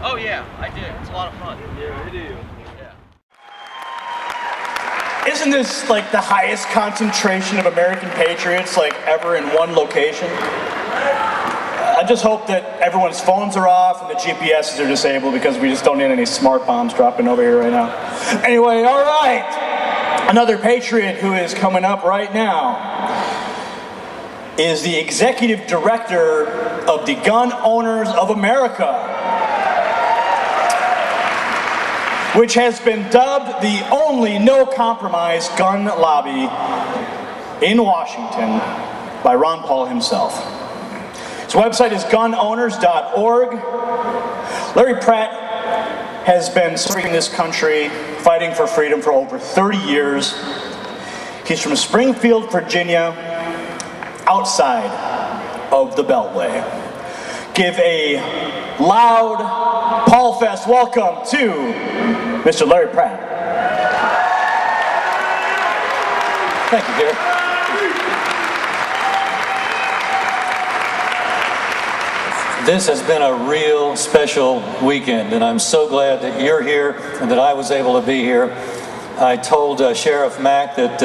Oh yeah, I did. It's a lot of fun. Yeah, it is. Yeah. Isn't this like the highest concentration of American patriots like ever in one location? I just hope that everyone's phones are off and the GPSs are disabled because we just don't need any smart bombs dropping over here right now. Anyway, all right. Another patriot who is coming up right now is the executive director of the Gun Owners of America, which has been dubbed the only no-compromise gun lobby in Washington by Ron Paul himself. His website is gunowners.org. Larry Pratt has been serving this country, fighting for freedom for over 30 years. He's from Springfield, Virginia, outside of the Beltway. Give a loud PaulFest welcome to Mr. Larry Pratt. Thank you, Gary. This has been a real special weekend, and I'm so glad that you're here and that I was able to be here. I told Sheriff Mack that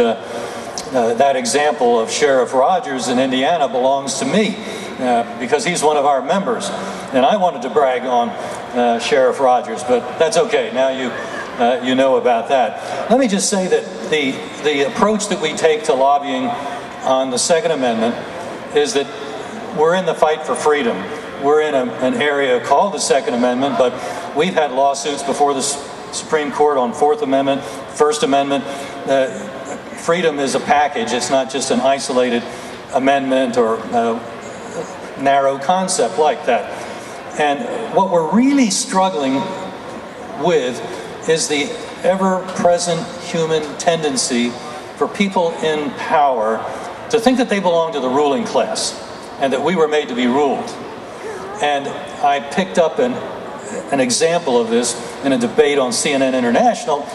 that example of Sheriff Rogers in Indiana belongs to me because he's one of our members, and I wanted to brag on Sheriff Rogers, but that's okay. Now you know about that. Let me just say that the approach that we take to lobbying on the Second Amendment is that we're in the fight for freedom. We're in an area called the Second Amendment, but we've had lawsuits before the Supreme Court on Fourth Amendment, First Amendment. Freedom is a package. It's not just an isolated amendment or narrow concept like that. And what we're really struggling with is the ever-present human tendency for people in power to think that they belong to the ruling class and that we were made to be ruled. And I picked up an example of this in a debate on CNN International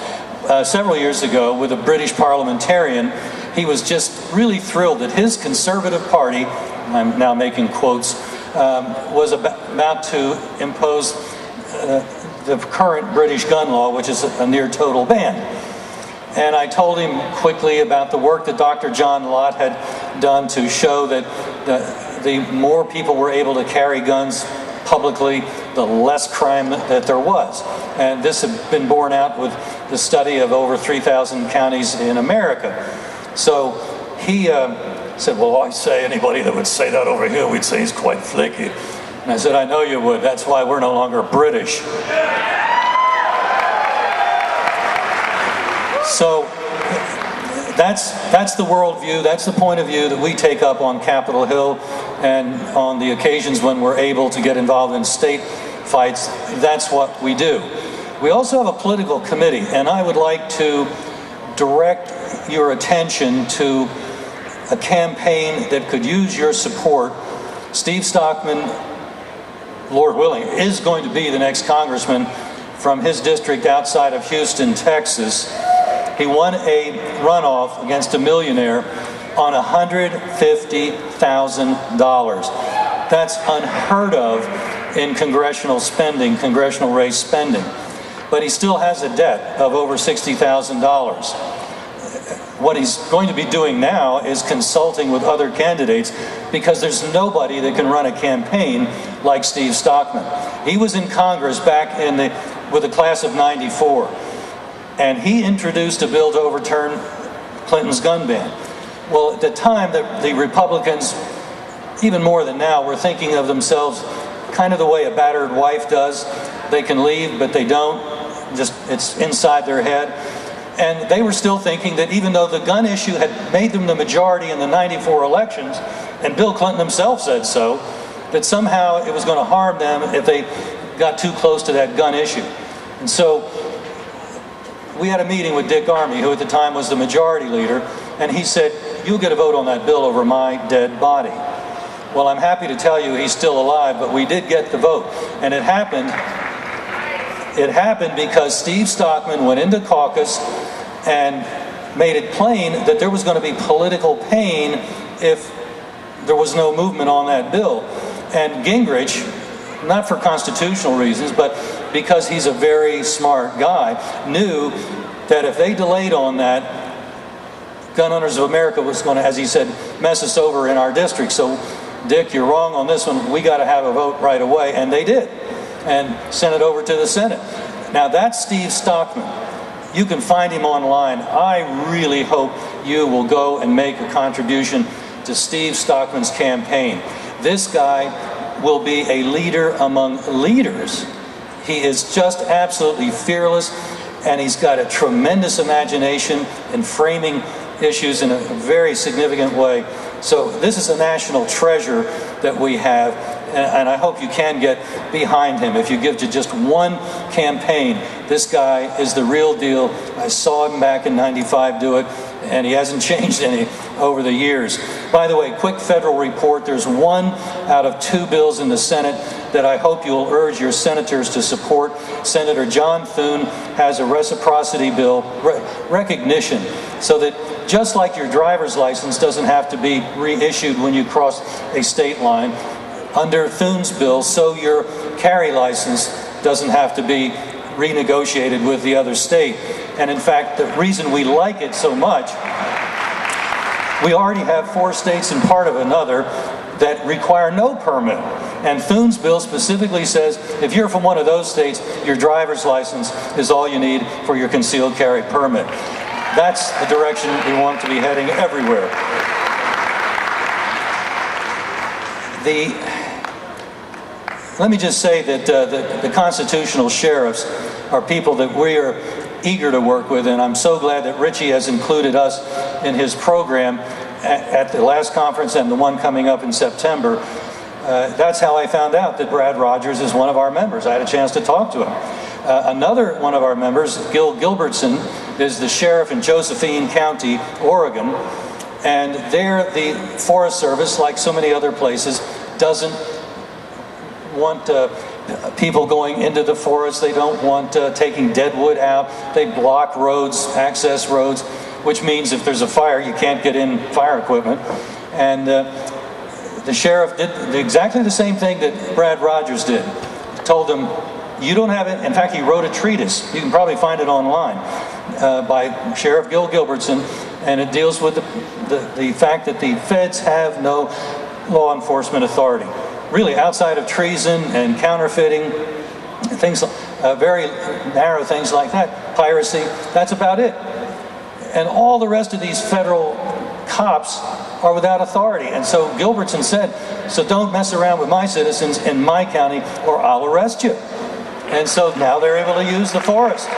several years ago with a British parliamentarian. He was just really thrilled that his Conservative Party, I'm now making quotes, was about to impose the current British gun law, which is a near total ban. And I told him quickly about the work that Dr. John Lott had done to show that the more people were able to carry guns publicly, the less crime that there was. And this had been borne out with the study of over 3,000 counties in America. So he said, well, I say anybody that would say that over here, we'd say he's quite flaky. And I said, I know you would. That's why we're no longer British. So that's the worldview, that's the point of view that we take up on Capitol Hill, and on the occasions when we're able to get involved in state fights, that's what we do. We also have a political committee, and I would like to direct your attention to a campaign that could use your support. Steve Stockman, Lord willing, is going to be the next congressman from his district outside of Houston, Texas. He won a runoff against a millionaire on $150,000. That's unheard of in congressional spending, congressional race spending. But he still has a debt of over $60,000. What he's going to be doing now is consulting with other candidates because there's nobody that can run a campaign like Steve Stockman. He was in Congress back with the class of '94. And he introduced a bill to overturn Clinton's gun ban. Well, at the time, the Republicans, even more than now, were thinking of themselves kind of the way a battered wife does. They can leave, but they don't. Just it's inside their head. And they were still thinking that even though the gun issue had made them the majority in the '94 elections, and Bill Clinton himself said so, that somehow it was going to harm them if they got too close to that gun issue. And so we had a meeting with Dick Armey, who at the time was the majority leader, and he said, you'll get a vote on that bill over my dead body. Well, I'm happy to tell you he's still alive, but we did get the vote. And it happened because Steve Stockman went into caucus and made it plain that there was going to be political pain if there was no movement on that bill. And Gingrich, not for constitutional reasons, but because he's a very smart guy, knew that if they delayed on that, Gun Owners of America was going to, as he said, mess us over in our district. So, Dick, you're wrong on this one. We got to have a vote right away. And they did. And sent it over to the Senate. Now, that's Steve Stockman. You can find him online. I really hope you will go and make a contribution to Steve Stockman's campaign. This guy will be a leader among leaders. He is just absolutely fearless, and he's got a tremendous imagination in framing issues in a very significant way. So this is a national treasure that we have, and I hope you can get behind him. If you give to just one campaign, this guy is the real deal. I saw him back in '95 do it, and he hasn't changed any over the years. By the way, quick federal report, there's 1 out of 2 bills in the Senate that I hope you'll urge your senators to support. Senator John Thune has a reciprocity bill, recognition, so that just like your driver's license doesn't have to be reissued when you cross a state line, under Thune's bill, so your carry license doesn't have to be renegotiated with the other state. And in fact, the reason we like it so much, we already have 4 states and part of another that require no permit. And Thune's bill specifically says if you're from one of those states, your driver's license is all you need for your concealed carry permit. That's the direction we want to be heading everywhere. Let me just say that the constitutional sheriffs are people that we are eager to work with, and I'm so glad that Richie has included us in his program at the last conference and the one coming up in September. That's how I found out that Brad Rogers is one of our members. I had a chance to talk to him. Another one of our members, Gil Gilbertson, is the sheriff in Josephine County, Oregon, and there the Forest Service, like so many other places, doesn't want people going into the forest. They don't want taking deadwood out. They block roads, access roads, which means if there's a fire, you can't get in fire equipment. And the sheriff did exactly the same thing that Brad Rogers did. He told them, you don't have it. In fact, he wrote a treatise. You can probably find it online by Sheriff Gil Gilbertson, and it deals with the fact that the feds have no law enforcement authority. Really, outside of treason and counterfeiting, things, very narrow things like that, piracy, that's about it. And all the rest of these federal cops are without authority. And so Gilbertson said, so don't mess around with my citizens in my county or I'll arrest you. And so now they're able to use the forest.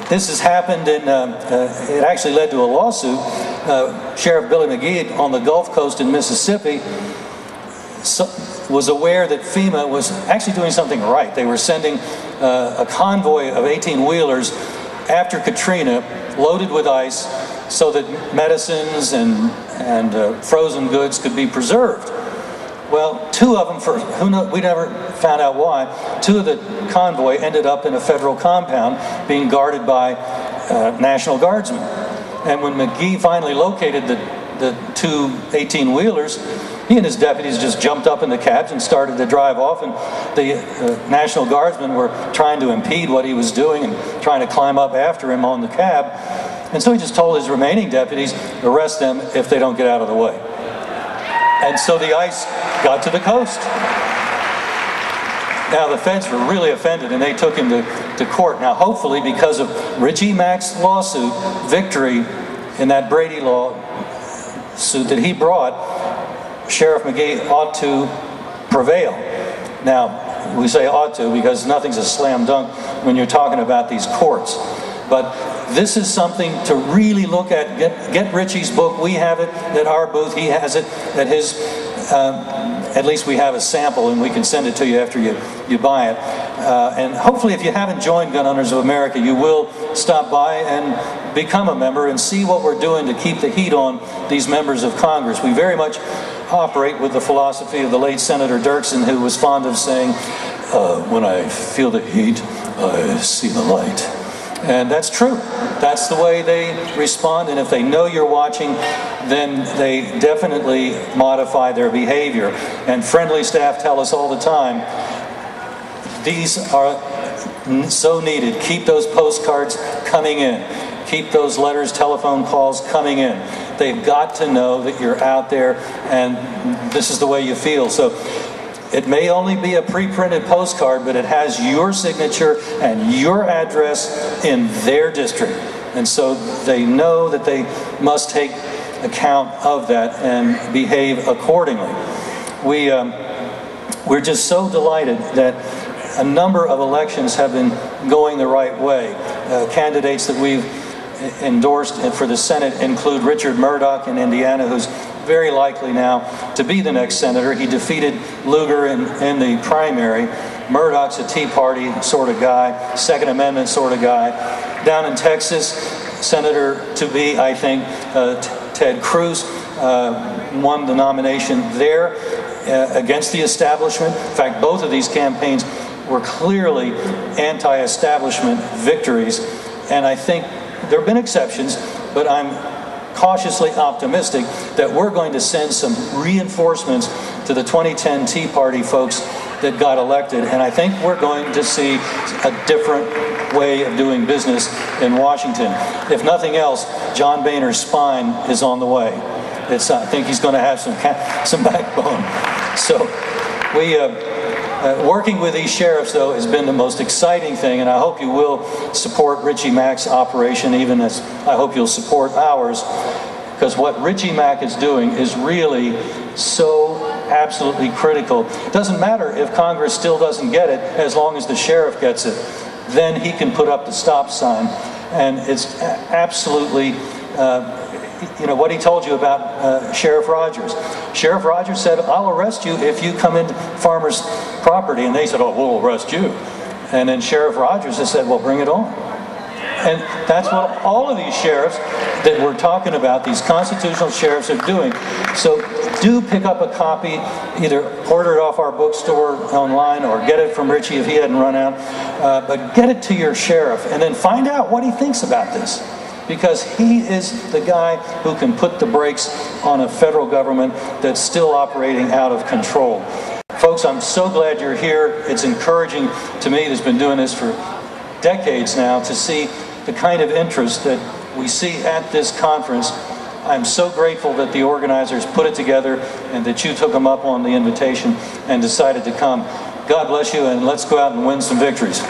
This has happened in, it actually led to a lawsuit. Sheriff Billy McGee on the Gulf Coast in Mississippi was aware that FEMA was actually doing something right. They were sending a convoy of 18-wheelers after Katrina, loaded with ice, so that medicines and frozen goods could be preserved. Well, 2 of them, we never found out why, 2 of the convoy ended up in a federal compound being guarded by National Guardsmen. And when McGee finally located the 2 18-wheelers, he and his deputies just jumped up in the cabs and started to drive off, and the National Guardsmen were trying to impede what he was doing and trying to climb up after him on the cab. And so he just told his remaining deputies, arrest them if they don't get out of the way. And so the ice got to the coast. Now the feds were really offended and they took him to court. Now hopefully, because of Richie Mack's lawsuit, victory in that Brady law suit that he brought, Sheriff McGee ought to prevail. Now we say ought to because nothing's a slam dunk when you're talking about these courts. But this is something to really look at. Get Richie's book. We have it at our booth. He has it at his. At least we have a sample, and we can send it to you after you buy it. And hopefully, if you haven't joined Gun Owners of America, you will stop by and become a member and see what we're doing to keep the heat on these members of Congress. We very much operate with the philosophy of the late Senator Dirksen, who was fond of saying, when I feel the heat, I see the light. And that's true. That's the way they respond, and if they know you're watching, then they definitely modify their behavior. And friendly staff tell us all the time, these are so needed. Keep those postcards coming in. Keep those letters, telephone calls coming in. They've got to know that you're out there and this is the way you feel. So it may only be a pre-printed postcard, but it has your signature and your address in their district. And so they know that they must take account of that and behave accordingly. We're just so delighted that a number of elections have been going the right way. Candidates that we've endorsed for the Senate include Richard Murdoch in Indiana, who's very likely now to be the next senator. He defeated Lugar in the primary. Murdoch's a Tea Party sort of guy, Second Amendment sort of guy. Down in Texas, Senator-to-be, I think, Ted Cruz won the nomination there against the establishment. In fact, both of these campaigns were clearly anti-establishment victories, and I think there have been exceptions, but I'm cautiously optimistic that we're going to send some reinforcements to the 2010 Tea Party folks that got elected, and I think we're going to see a different way of doing business in Washington. If nothing else, John Boehner's spine is on the way. I think he's going to have some backbone. So working with these sheriffs, though, has been the most exciting thing, and I hope you will support Richie Mack's operation, even as I hope you'll support ours, because what Richie Mack is doing is really so absolutely critical. It doesn't matter if Congress still doesn't get it, as long as the sheriff gets it. Then he can put up the stop sign, and it's absolutely you know, what he told you about Sheriff Rogers. Sheriff Rogers said, I'll arrest you if you come into farmers' property. And they said, oh, we'll arrest you. And then Sheriff Rogers has said, well, bring it on. And that's what all of these sheriffs that we're talking about, these constitutional sheriffs, are doing. So do pick up a copy, either order it off our bookstore online or get it from Richie if he hadn't run out. But get it to your sheriff and then find out what he thinks about this. Because he is the guy who can put the brakes on a federal government that's still operating out of control. Folks, I'm so glad you're here. It's encouraging to me, that's been doing this for decades now, to see the kind of interest that we see at this conference. I'm so grateful that the organizers put it together and that you took them up on the invitation and decided to come. God bless you, and let's go out and win some victories.